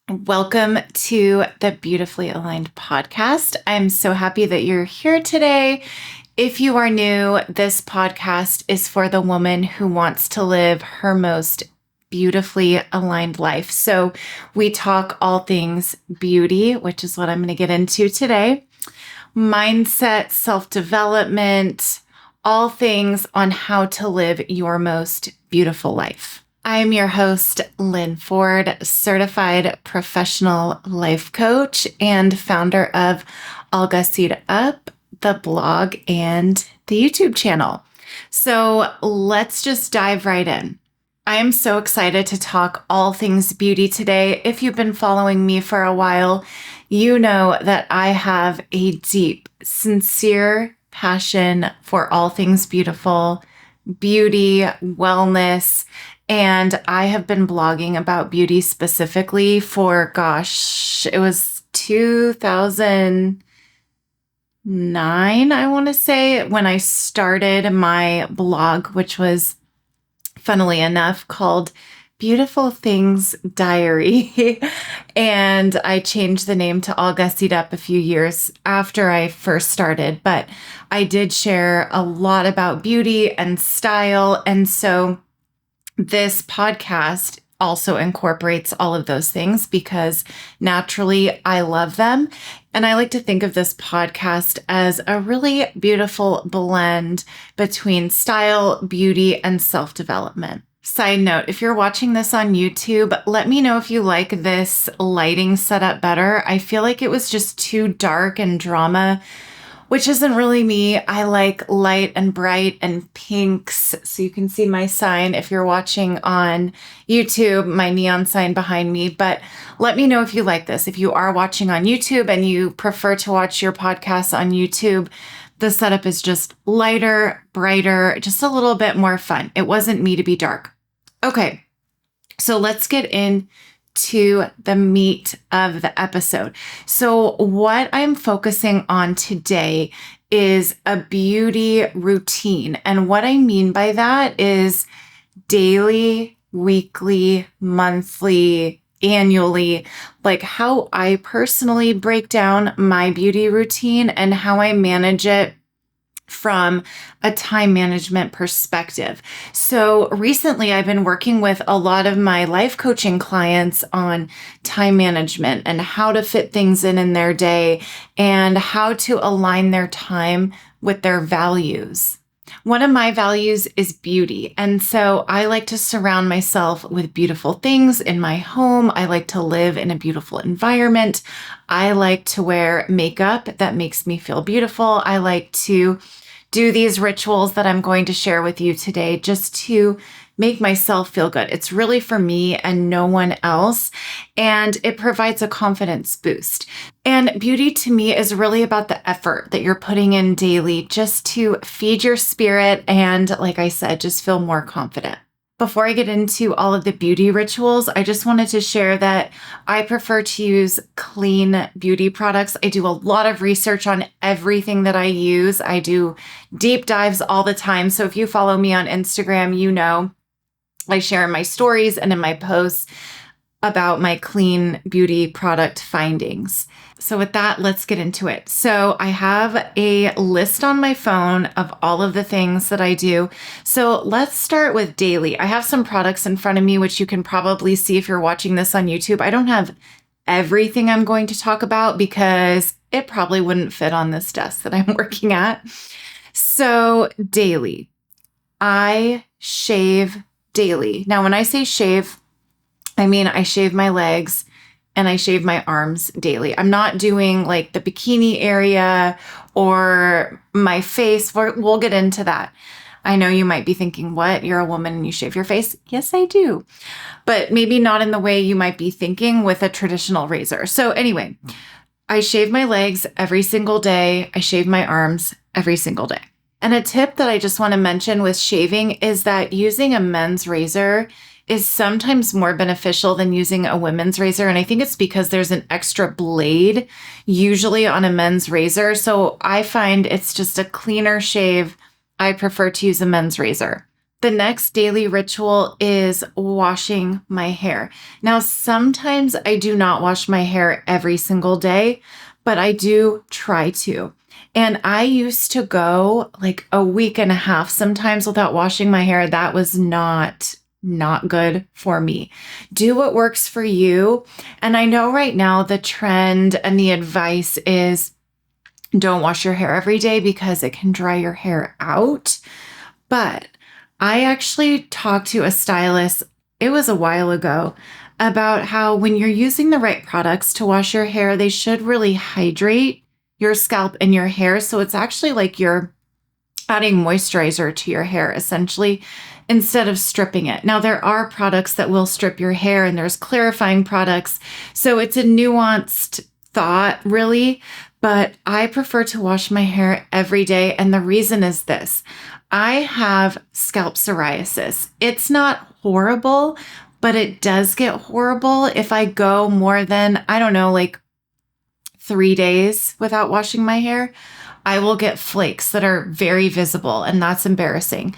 Welcome to the Beautifully Aligned podcast. I'm so happy that you're here today. If you are new, this podcast is for the woman who wants to live her most beautifully aligned life. So we talk all things beauty, which is what I'm going to get into today, mindset, self-development, all things on how to live your most beautiful life. I am your host, Lynn Ford, certified professional life coach and founder of All Gussied Up, the blog and the YouTube channel. So let's just dive right in. I am so excited to talk all things beauty today. If you've been following me for a while, you know that I have a deep, sincere passion for all things beautiful, beauty, wellness, and I have been blogging about beauty specifically for, it was 2009, I want to say, when I started my blog, which was, funnily enough, called Beautiful Things Diary. And I changed the name to All Gussied Up a few years after I first started. But I did share a lot about beauty and style. And so this podcast also incorporates all of those things because naturally I love them. And I like to think of this podcast as a really beautiful blend between style, beauty, and self-development. Side note, if you're watching this on YouTube, let me know if you like this lighting setup better. I feel like it was just too dark and drama, which isn't really me. I like light and bright and pinks. So you can see my sign if you're watching on YouTube, my neon sign behind me. But let me know if you like this. If you are watching on YouTube and you prefer to watch your podcasts on YouTube, the setup is just lighter, brighter, just a little bit more fun. It wasn't me to be dark. Okay, so let's get into the meat of the episode. So what I'm focusing on today is a beauty routine. And what I mean by that is daily, weekly, monthly, annually, like how I personally break down my beauty routine and how I manage it from a time management perspective. So recently I've been working with a lot of my life coaching clients on time management and how to fit things in their day and how to align their time with their values. One of my values is beauty. And so I like to surround myself with beautiful things in my home. I like to live in a beautiful environment. I like to wear makeup that makes me feel beautiful. I like to do these rituals that I'm going to share with you today just to make myself feel good. It's really for me and no one else. And it provides a confidence boost. And beauty to me is really about the effort that you're putting in daily just to feed your spirit and, like I said, just feel more confident. Before I get into all of the beauty rituals, I just wanted to share that I prefer to use clean beauty products. I do a lot of research on everything that I use. I do deep dives all the time. So if you follow me on Instagram, you know I share in my stories and in my posts about my clean beauty product findings. So with that, let's get into it. So I have a list on my phone of all of the things that I do. So let's start with daily. I have some products in front of me, which you can probably see if you're watching this on YouTube. I don't have everything I'm going to talk about because it probably wouldn't fit on this desk that I'm working at. So daily, I shave daily. Now, when I say shave, I mean I shave my legs and I shave my arms daily. I'm not doing like the bikini area or my face. We'll get into that. I know you might be thinking, what? You're a woman and you shave your face? Yes, I do. But maybe not in the way you might be thinking with a traditional razor. So anyway, I shave my legs every single day. I shave my arms every single day. And a tip that I just want to mention with shaving is that using a men's razor is sometimes more beneficial than using a women's razor. And I think it's because there's an extra blade usually on a men's razor. So I find it's just a cleaner shave. I prefer to use a men's razor. The next daily ritual is washing my hair. Now, sometimes I do not wash my hair every single day, but I do try to. And I used to go like a week and a half sometimes without washing my hair. That was not good for me. Do what works for you. And I know right now the trend and the advice is don't wash your hair every day because it can dry your hair out. But I actually talked to a stylist, it was a while ago, about how when you're using the right products to wash your hair, they should really hydrate your scalp and your hair. So it's actually like you're adding moisturizer to your hair essentially instead of stripping it. Now, there are products that will strip your hair and there's clarifying products. So it's a nuanced thought, really. But I prefer to wash my hair every day. And the reason is this. I have scalp psoriasis. It's not horrible, but it does get horrible if I go more than, I don't know, like 3 days without washing my hair. I will get flakes that are very visible, and that's embarrassing.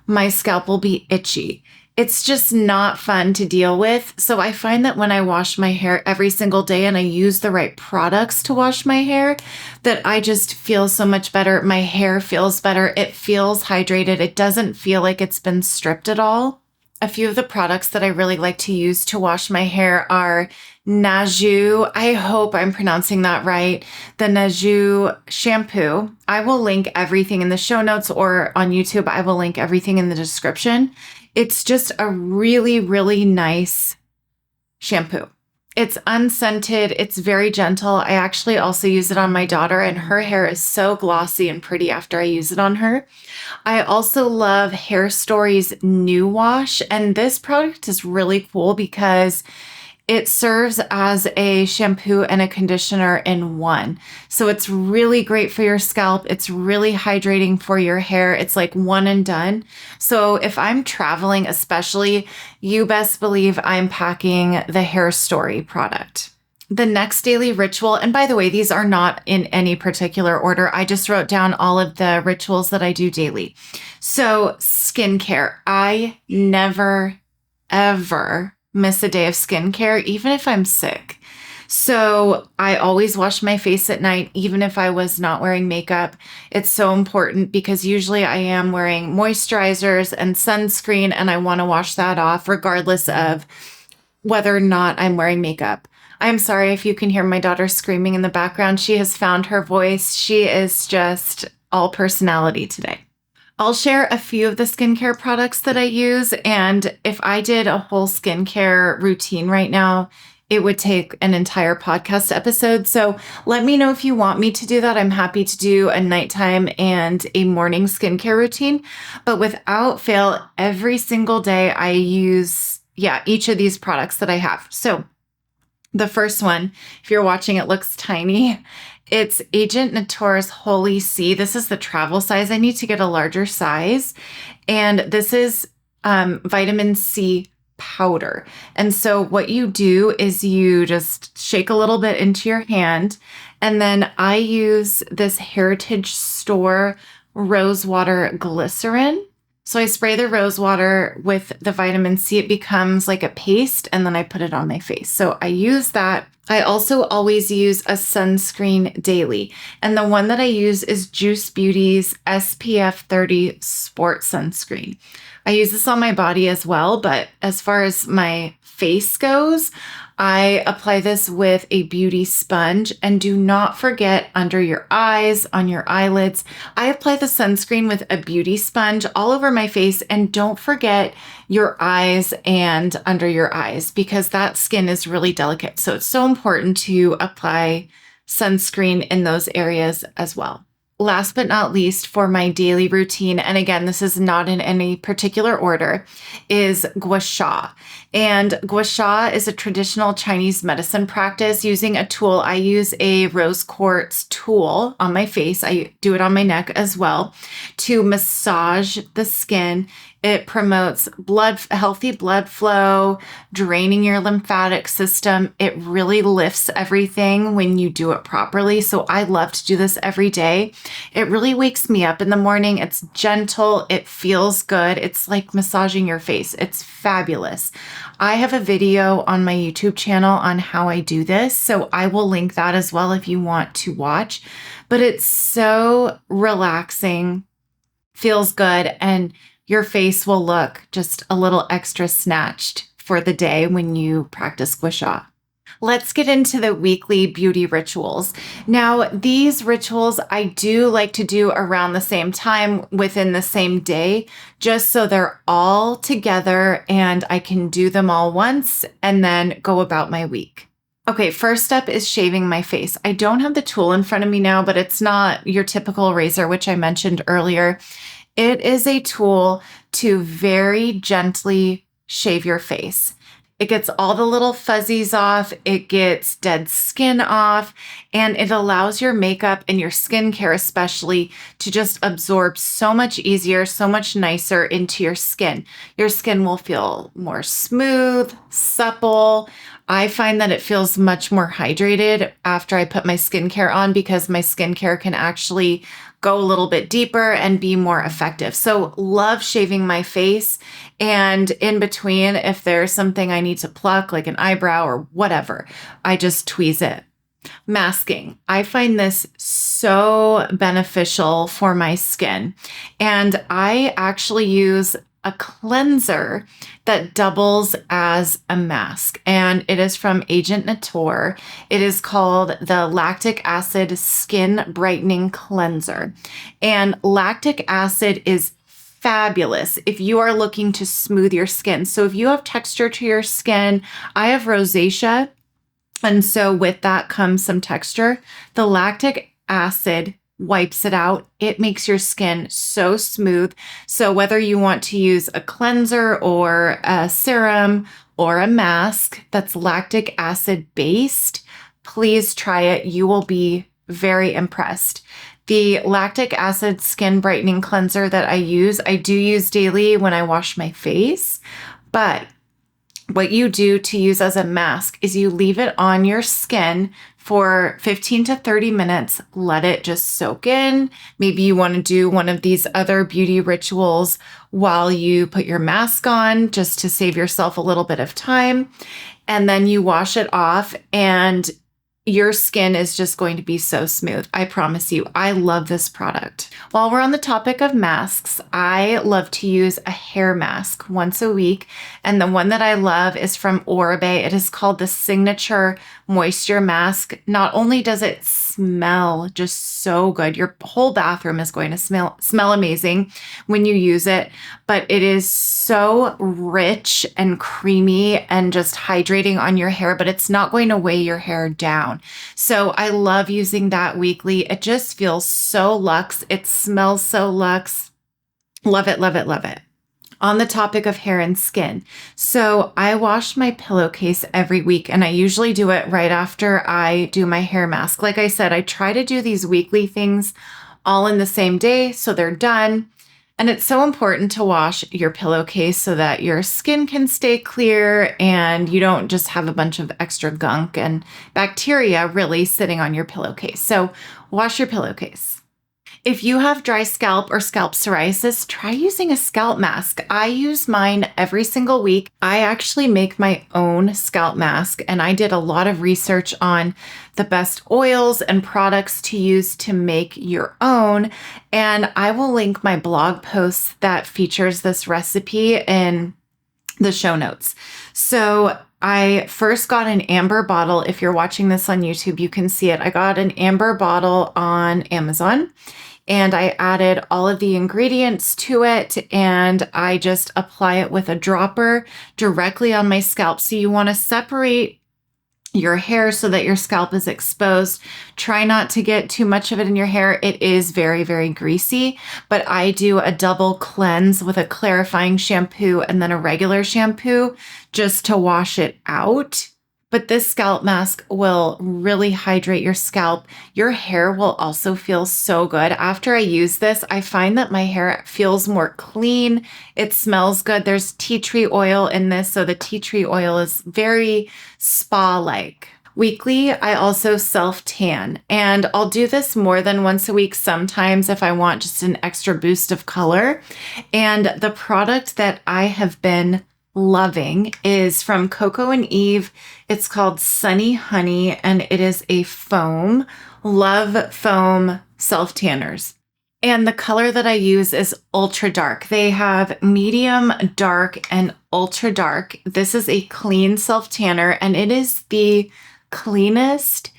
My scalp will be itchy. It's just not fun to deal with. So I find that when I wash my hair every single day and I use the right products to wash my hair, that I just feel so much better. My hair feels better. It feels hydrated. It doesn't feel like it's been stripped at all. A few of the products that I really like to use to wash my hair are Naju. I hope I'm pronouncing that right. The Naju shampoo. I will link everything in the show notes or on YouTube. I will link everything in the description. It's just a really, really nice shampoo. It's unscented. It's very gentle. I actually also use it on my daughter, and her hair is so glossy and pretty after I use it on her. I also love Hair Story's New Wash, and this product is really cool because it serves as a shampoo and a conditioner in one. So it's really great for your scalp. It's really hydrating for your hair. It's like one and done. So if I'm traveling, especially, you best believe I'm packing the Hair Story product. The next daily ritual, and by the way, these are not in any particular order. I just wrote down all of the rituals that I do daily. So skincare, I never, ever miss a day of skincare, even if I'm sick. So I always wash my face at night, even if I was not wearing makeup. It's so important because usually I am wearing moisturizers and sunscreen, and I want to wash that off regardless of whether or not I'm wearing makeup. I'm sorry if you can hear my daughter screaming in the background. She has found her voice. She is just all personality today. I'll share a few of the skincare products that I use. And if I did a whole skincare routine right now, it would take an entire podcast episode. So let me know if you want me to do that. I'm happy to do a nighttime and a morning skincare routine. But without fail, every single day I use, each of these products that I have. So the first one, if you're watching, it looks tiny. It's Agent Natura's Holy C. This is the travel size. I need to get a larger size. And this is vitamin C powder. And so what you do is you just shake a little bit into your hand. And then I use this Heritage Store rose water glycerin. So I spray the rose water with the vitamin C. It becomes like a paste, and then I put it on my face. So I use that. I also always use a sunscreen daily. And the one that I use is Juice Beauty's SPF 30 Sport Sunscreen. I use this on my body as well, but as far as my face goes, I apply this with a beauty sponge. And do not forget under your eyes, on your eyelids, I apply the sunscreen with a beauty sponge all over my face. And don't forget your eyes and under your eyes, because that skin is really delicate. So it's so important to apply sunscreen in those areas as well. Last but not least, for my daily routine, and again, this is not in any particular order, is gua sha. And gua sha is a traditional Chinese medicine practice using a tool. I use a rose quartz tool on my face. I do it on my neck as well to massage the skin. It promotes healthy blood flow, draining your lymphatic system. It really lifts everything when you do it properly. So I love to do this every day. It really wakes me up in the morning. It's gentle. It feels good. It's like massaging your face. It's fabulous. I have a video on my YouTube channel on how I do this, so I will link that as well if you want to watch. But it's so relaxing, feels good, and your face will look just a little extra snatched for the day when you practice gua sha. Let's get into the weekly beauty rituals. Now, these rituals I do like to do around the same time within the same day, just so they're all together and I can do them all once and then go about my week. Okay, first up is shaving my face. I don't have the tool in front of me now, but it's not your typical razor, which I mentioned earlier. It is a tool to very gently shave your face. It gets all the little fuzzies off, it gets dead skin off, and it allows your makeup and your skincare especially to just absorb so much easier, so much nicer into your skin. Your skin will feel more smooth, supple. I find that it feels much more hydrated after I put my skincare on because my skincare can actually go a little bit deeper and be more effective. So love shaving my face, and in between, if there's something I need to pluck, like an eyebrow or whatever, I just tweeze it. Masking. I find this so beneficial for my skin, and I actually use a cleanser that doubles as a mask, and it is from Agent Nature. It is called the Lactic Acid Skin Brightening Cleanser, and lactic acid is fabulous if you are looking to smooth your skin. So if you have texture to your skin, I have rosacea, and so with that comes some texture. The lactic acid wipes it out. It makes your skin so smooth. So whether you want to use a cleanser or a serum or a mask that's lactic acid based, please try it. You will be very impressed. The lactic acid skin brightening cleanser that I do use daily when I wash my face, but what you do to use as a mask is you leave it on your skin for 15 to 30 minutes, let it just soak in. Maybe you want to do one of these other beauty rituals while you put your mask on, just to save yourself a little bit of time. And then you wash it off, and your skin is just going to be so smooth. I promise you, I love this product. While we're on the topic of masks, I love to use a hair mask once a week. And the one that I love is from Oribe. It is called the Signature Moisture Mask. Not only does it smell just so good, your whole bathroom is going to smell amazing when you use it, but it is so rich and creamy and just hydrating on your hair, but it's not going to weigh your hair down. So I love using that weekly. It just feels so luxe. It smells so luxe. Love it, love it, love it. On the topic of hair and skin. So I wash my pillowcase every week, and I usually do it right after I do my hair mask. Like I said, I try to do these weekly things all in the same day so they're done. And it's so important to wash your pillowcase so that your skin can stay clear and you don't just have a bunch of extra gunk and bacteria really sitting on your pillowcase. So wash your pillowcase. If you have dry scalp or scalp psoriasis, try using a scalp mask. I use mine every single week. I actually make my own scalp mask, and I did a lot of research on the best oils and products to use to make your own. And I will link my blog post that features this recipe in the show notes. So I first got an amber bottle. If you're watching this on YouTube, you can see it. I got an amber bottle on Amazon, and I added all of the ingredients to it, and I just apply it with a dropper directly on my scalp. So you want to separate your hair so that your scalp is exposed. Try not to get too much of it in your hair. It is very, very greasy, but I do a double cleanse with a clarifying shampoo and then a regular shampoo just to wash it out. But this scalp mask will really hydrate your scalp. Your hair will also feel so good. After I use this, I find that my hair feels more clean. It smells good. There's tea tree oil in this, so the tea tree oil is very spa-like. Weekly, I also self-tan, and I'll do this more than once a week sometimes if I want just an extra boost of color. And the product that I have been loving is from Coco and Eve. It's called Sunny Honey, and it is a foam. Love foam self-tanners. And the color that I use is ultra dark. They have medium, dark, and ultra dark. This is a clean self-tanner, and it is the cleanest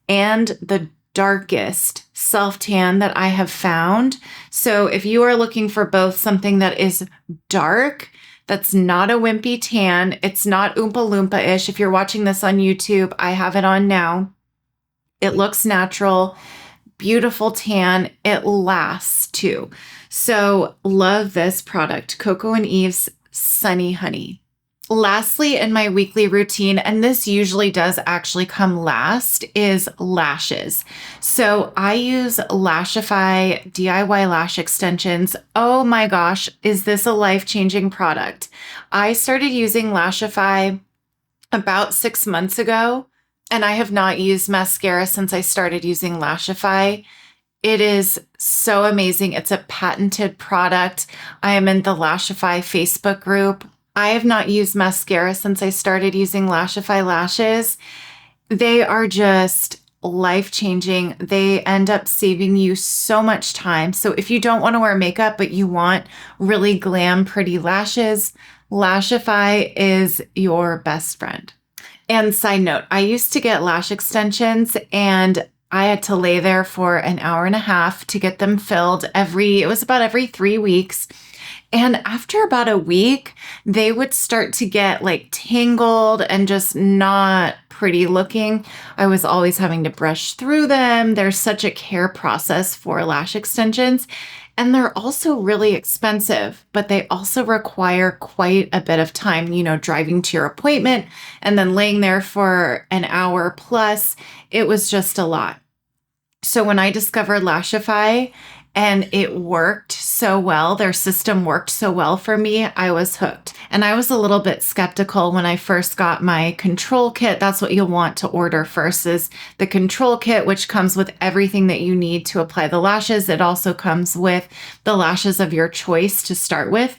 and the darkest self-tan that I have found. So if you are looking for both something that is dark, that's not a wimpy tan, it's not Oompa Loompa-ish. If you're watching this on YouTube, I have it on now. It looks natural, beautiful tan. It lasts too. So love this product, Coco and Eve's Sunny Honey. Lastly, in my weekly routine, and this usually does actually come last, is lashes. So I use Lashify DIY lash extensions. Oh my gosh, is this a life-changing product? I started using Lashify about 6 months ago, and I have not used mascara since I started using Lashify. It is so amazing. It's a patented product. I am in the Lashify Facebook group. I have not used mascara since I started using Lashify lashes. They are just life-changing. They end up saving you so much time. So if you don't want to wear makeup, but you want really glam, pretty lashes, Lashify is your best friend. And side note, I used to get lash extensions and I had to lay there for an hour and a half to get them filled it was about every 3 weeks. And after about a week, they would start to get like tangled and just not pretty looking. I was always having to brush through them. There's such a care process for lash extensions. And they're also really expensive, but they also require quite a bit of time, driving to your appointment and then laying there for an hour plus. It was just a lot. So when I discovered Lashify, and it worked so well, their system worked so well for me, I was hooked. And I was a little bit skeptical when I first got my control kit. That's what you'll want to order first, is the control kit, which comes with everything that you need to apply the lashes. It also comes with the lashes of your choice to start with.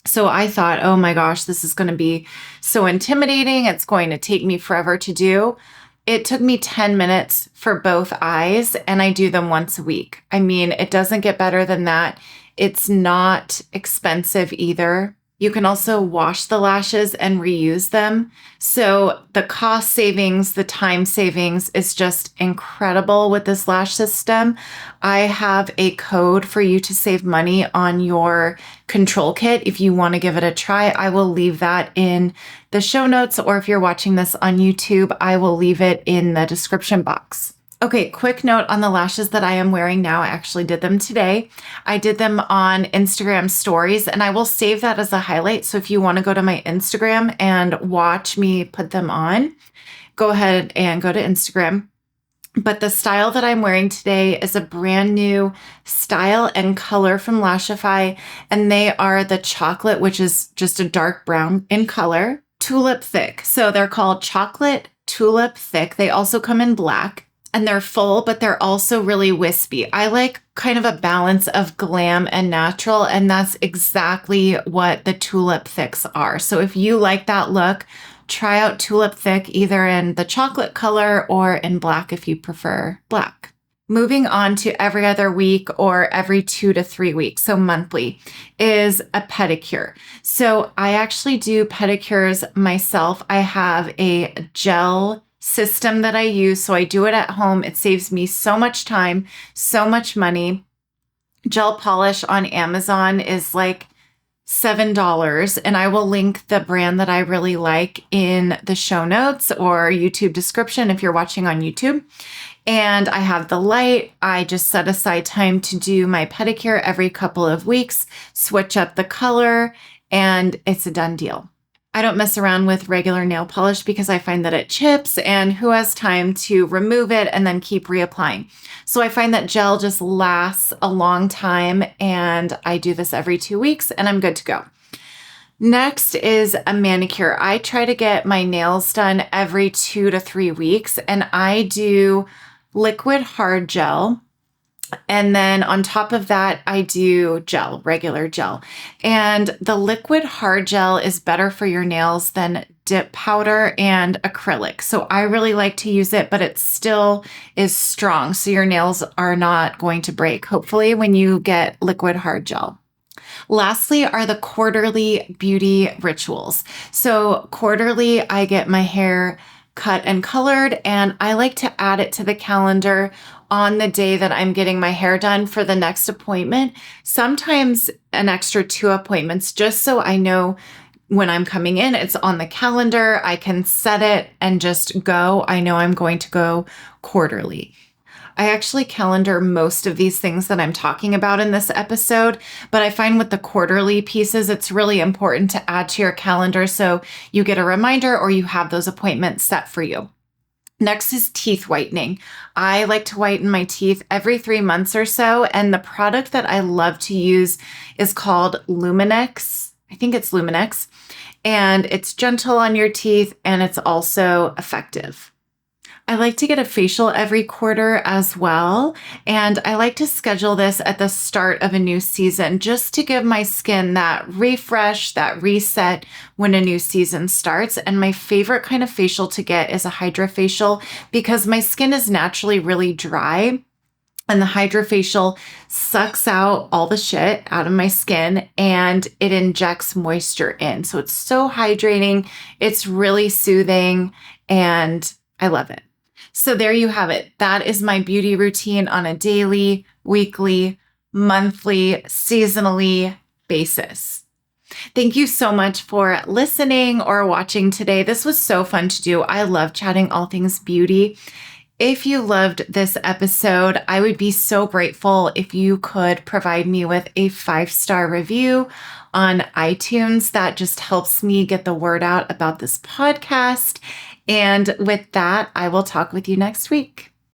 So I thought, oh my gosh, this is going to be so intimidating. It's going to take me forever to do. It took me 10 minutes for both eyes, and I do them once a week. I mean, it doesn't get better than that. It's not expensive either. You can also wash the lashes and reuse them. So the cost savings, the time savings is just incredible with this lash system. I have a code for you to save money on your control kit. If you want to give it a try, I will leave that in the show notes, or if you're watching this on YouTube, I will leave it in the description box. Okay, quick note on the lashes that I am wearing now. I actually did them today. I did them on Instagram stories, and I will save that as a highlight. So if you want to go to my Instagram and watch me put them on, go ahead and go to Instagram. But the style that I'm wearing today is a brand new style and color from Lashify, and they are the chocolate, which is just a dark brown in color, tulip thick. So they're called chocolate tulip thick. They also come in black. And they're full, but they're also really wispy. I like kind of a balance of glam and natural, and that's exactly what the Tulip Thicks are. So if you like that look, try out Tulip Thick either in the chocolate color or in black if you prefer black. Moving on to every other week or every 2 to 3 weeks, so monthly, is a pedicure. So I actually do pedicures myself. I have a gel system that I use. So I do it at home. It saves me so much time, so much money. Gel polish on Amazon is like $7, and I will link the brand that I really like in the show notes or YouTube description if you're watching on YouTube. And I have the light. I just set aside time to do my pedicure every couple of weeks, switch up the color, and it's a done deal. I don't mess around with regular nail polish because I find that it chips, and who has time to remove it and then keep reapplying? So I find that gel just lasts a long time, and I do this every 2 weeks and I'm good to go. Next is a manicure. I try to get my nails done every 2 to 3 weeks, and I do liquid hard gel. And then on top of that, I do gel, regular gel. And the liquid hard gel is better for your nails than dip powder and acrylic. So I really like to use it, but it still is strong. So your nails are not going to break, hopefully, when you get liquid hard gel. Lastly are the quarterly beauty rituals. So quarterly, I get my hair cut and colored, and I like to add it to the calendar on the day that I'm getting my hair done for the next appointment. Sometimes an extra 2 appointments, just so I know when I'm coming in, it's on the calendar. I can set it and just go. I know I'm going to go quarterly. I actually calendar most of these things that I'm talking about in this episode, but I find with the quarterly pieces, it's really important to add to your calendar so you get a reminder or you have those appointments set for you. Next is teeth whitening. I like to whiten my teeth every 3 months or so, and the product that I love to use is called Luminex. I think it's Luminex, and it's gentle on your teeth, and it's also effective. I like to get a facial every quarter as well, and I like to schedule this at the start of a new season just to give my skin that refresh, that reset when a new season starts. And my favorite kind of facial to get is a hydrofacial because my skin is naturally really dry, and the hydrofacial sucks out all the shit out of my skin and it injects moisture in. So it's so hydrating, it's really soothing, and I love it. So there you have it. That is my beauty routine on a daily, weekly, monthly, seasonally basis. Thank you so much for listening or watching today. This was so fun to do. I love chatting all things beauty. If you loved this episode, I would be so grateful if you could provide me with a 5-star review on iTunes. That just helps me get the word out about this podcast. And with that, I will talk with you next week.